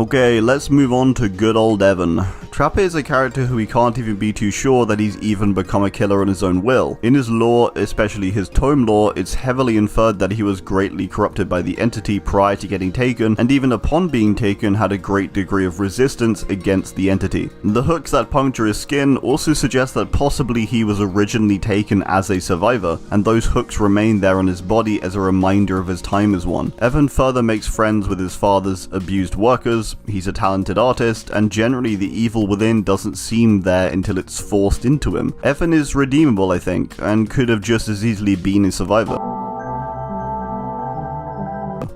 Okay, let's move on to good old Evan. Trapper is a character who we can't even be too sure that he's even become a killer on his own will. In his lore, especially his tome lore, it's heavily inferred that he was greatly corrupted by the entity prior to getting taken, and even upon being taken had a great degree of resistance against the entity. The hooks that puncture his skin also suggest that possibly he was originally taken as a survivor, and those hooks remain there on his body as a reminder of his time as one. Evan further makes friends with his father's abused workers, he's a talented artist, and generally the evil within doesn't seem there until it's forced into him. Evan is redeemable, I think, and could have just as easily been a survivor.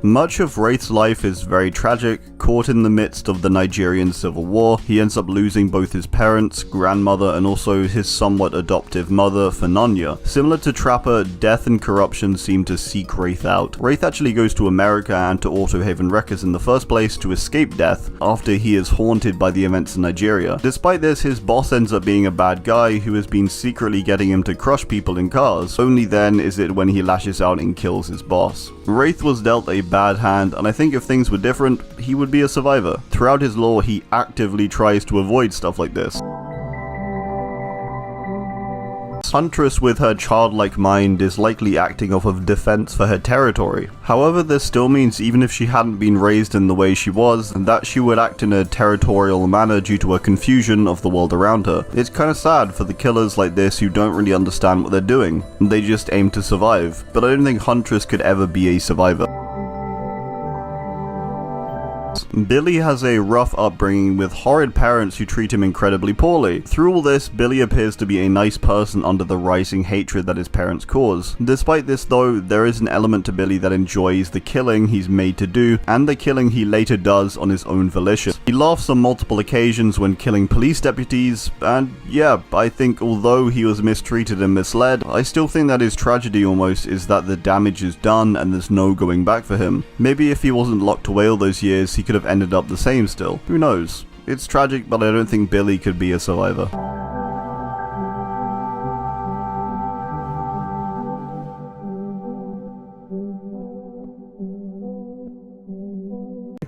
Much of Wraith's life is very tragic. Caught in the midst of the Nigerian civil war, he ends up losing both his parents, grandmother, and also his somewhat adoptive mother, Fananya. Similar to Trapper, death and corruption seem to seek Wraith out. Wraith actually goes to America and to Autohaven Records in the first place to escape death after he is haunted by the events in Nigeria. Despite this, his boss ends up being a bad guy who has been secretly getting him to crush people in cars. Only then is it when he lashes out and kills his boss. Wraith was dealt a bad hand, and I think if things were different, he would be a survivor. Throughout his lore, he actively tries to avoid stuff like this. Huntress with her childlike mind is likely acting off of defense for her territory. However, this still means even if she hadn't been raised in the way she was, that she would act in a territorial manner due to a confusion of the world around her. It's kinda sad for the killers like this who don't really understand what they're doing. They just aim to survive, but I don't think Huntress could ever be a survivor. Billy has a rough upbringing with horrid parents who treat him incredibly poorly. Through all this, Billy appears to be a nice person under the rising hatred that his parents cause. Despite this though, there is an element to Billy that enjoys the killing he's made to do, and the killing he later does on his own volition. He laughs on multiple occasions when killing police deputies, and yeah, I think although he was mistreated and misled, I still think that his tragedy almost is that the damage is done and there's no going back for him. Maybe if he wasn't locked away all those years, he could have ended up the same still. Who knows? It's tragic, but I don't think Billy could be a survivor.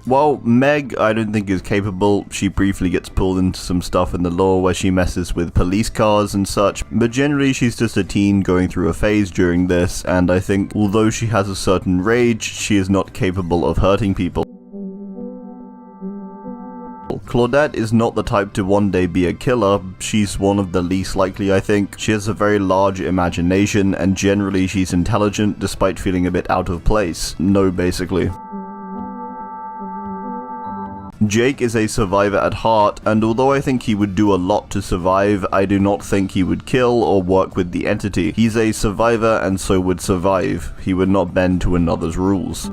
While Meg, I don't think is capable. She briefly gets pulled into some stuff in the lore where she messes with police cars and such, but generally she's just a teen going through a phase during this, and I think although she has a certain rage, she is not capable of hurting people. Claudette is not the type to one day be a killer. She's one of the least likely, I think. She has a very large imagination, and generally she's intelligent despite feeling a bit out of place. No, basically. Jake is a survivor at heart, and although I think he would do a lot to survive, I do not think he would kill or work with the entity. He's a survivor and so would survive. He would not bend to another's rules.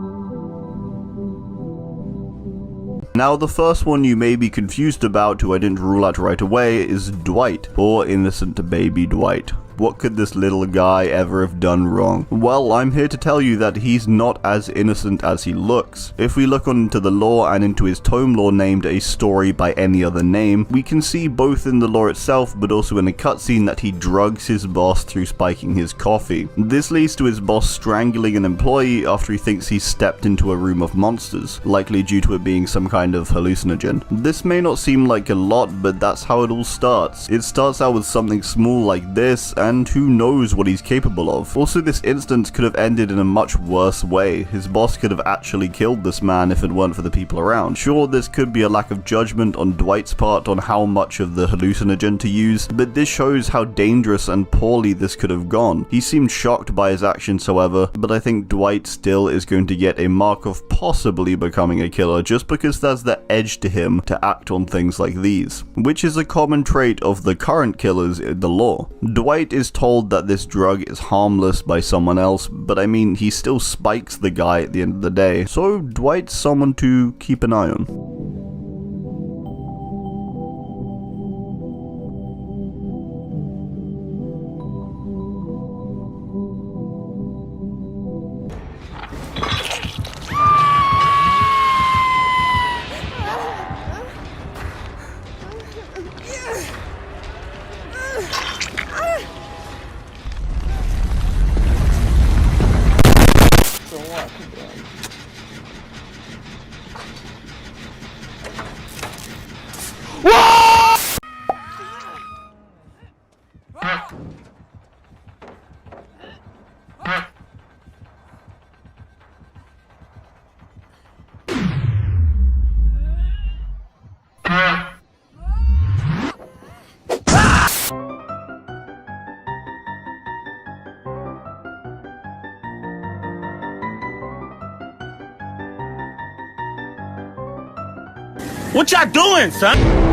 Now, the first one you may be confused about, who I didn't rule out right away, is Dwight, or innocent baby Dwight. What could this little guy ever have done wrong? Well, I'm here to tell you that he's not as innocent as he looks. If we look into the lore and into his tome lore named A Story by Any Other Name, we can see both in the lore itself but also in a cutscene that he drugs his boss through spiking his coffee. This leads to his boss strangling an employee after he thinks he's stepped into a room of monsters, likely due to it being some kind of hallucinogen. This may not seem like a lot, but that's how it all starts. It starts out with something small like this, and who knows what he's capable of. Also, this instance could have ended in a much worse way. His boss could have actually killed this man if it weren't for the people around. Sure, this could be a lack of judgment on Dwight's part on how much of the hallucinogen to use, but this shows how dangerous and poorly this could have gone. He seemed shocked by his actions, however, but I think Dwight still is going to get a mark of possibly becoming a killer just because there's the edge to him to act on things like these, which is a common trait of the current killers in the lore. Dwight is told that this drug is harmless by someone else, but I mean, he still spikes the guy at the end of the day, so Dwight's someone to keep an eye on. What y'all doing, son?